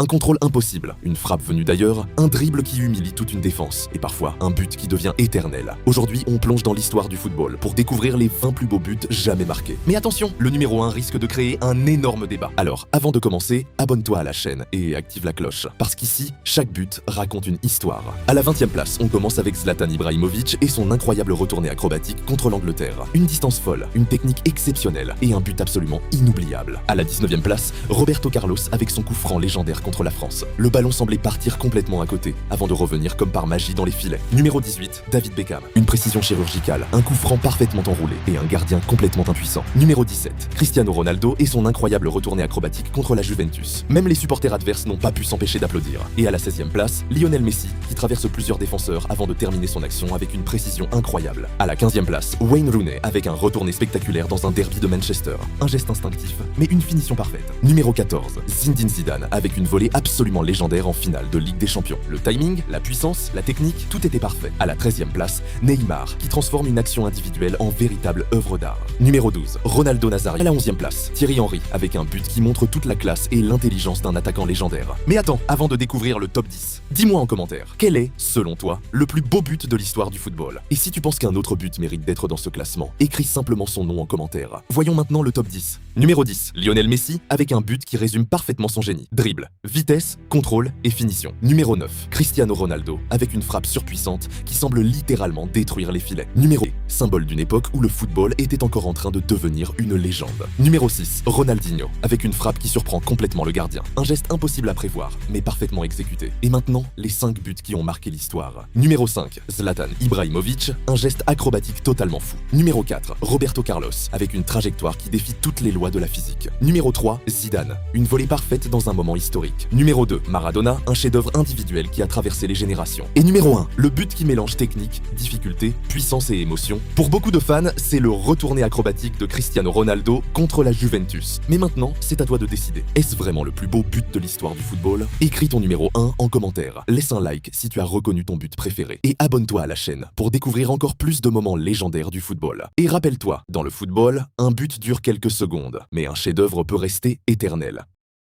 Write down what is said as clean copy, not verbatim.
Un contrôle impossible, une frappe venue d'ailleurs, un dribble qui humilie toute une défense, et parfois un but qui devient éternel. Aujourd'hui, on plonge dans l'histoire du football pour découvrir les 20 plus beaux buts jamais marqués. Mais attention, le numéro 1 risque de créer un énorme débat. Alors, avant de commencer, abonne-toi à la chaîne et active la cloche, parce qu'ici, chaque but raconte une histoire. À la 20e place, on commence avec Zlatan Ibrahimović et son incroyable retournée acrobatique contre l'Angleterre. Une distance folle, une technique exceptionnelle et un but absolument inoubliable. À la 19e place, Roberto Carlos avec son coup franc légendaire contre la France. Le ballon semblait partir complètement à côté, avant de revenir comme par magie dans les filets. Numéro 18, David Beckham. Une précision chirurgicale, un coup franc parfaitement enroulé et un gardien complètement impuissant. Numéro 17, Cristiano Ronaldo et son incroyable retournée acrobatique contre la Juventus. Même les supporters adverses n'ont pas pu s'empêcher d'applaudir. Et à la 16e place, Lionel Messi, qui traverse plusieurs défenseurs avant de terminer son action avec une précision incroyable. À la 15e place, Wayne Rooney avec un retourné spectaculaire dans un derby de Manchester. Un geste instinctif, mais une finition parfaite. Numéro 14, Zinedine Zidane avec une volée absolument légendaire en finale de Ligue des Champions. Le timing, la puissance, la technique, tout était parfait. À la 13e place, Neymar, qui transforme une action individuelle en véritable œuvre d'art. Numéro 12, Ronaldo Nazario. À la 11e place, Thierry Henry avec un but qui montre toute la classe et l'intelligence d'un attaquant légendaire. Mais attends, avant de découvrir le top 10, dis-moi en commentaire, quel est, selon toi, le plus beau but de l'histoire du football? Et si tu penses qu'un autre but mérite d'être dans ce classement, écris simplement son nom en commentaire. Voyons maintenant le top 10. Numéro 10, Lionel Messi avec un but qui résume parfaitement son génie. Dribble, vitesse, contrôle et finition. Numéro 9, Cristiano Ronaldo avec une frappe surpuissante qui semble littéralement détruire les filets. Numéro 8, symbole d'une époque où le football était encore en train de devenir une légende. Numéro 6, Ronaldinho avec une frappe qui surprend complètement le gardien. Un geste impossible à prévoir, mais parfaitement exécuté. Et maintenant, les 5 buts qui ont marqué l'histoire. Numéro 5, Zlatan Ibrahimović, un geste acrobatique totalement fou. Numéro 4, Roberto Carlos avec une trajectoire qui défie toutes les lois de la physique. Numéro 3, Zidane, une volée parfaite dans un moment historique. Numéro 2, Maradona, un chef-d'œuvre individuel qui a traversé les générations. Et numéro 1, le but qui mélange technique, difficulté, puissance et émotion. Pour beaucoup de fans, c'est le retourné acrobatique de Cristiano Ronaldo contre la Juventus. Mais maintenant, c'est à toi de décider. Est-ce vraiment le plus beau but de l'histoire du football? Écris ton numéro 1 en commentaire. Laisse un like si tu as reconnu ton but préféré. Et abonne-toi à la chaîne pour découvrir encore plus de moments légendaires du football. Et rappelle-toi, dans le football, un but dure quelques secondes, mais un chef-d'œuvre peut rester éternel.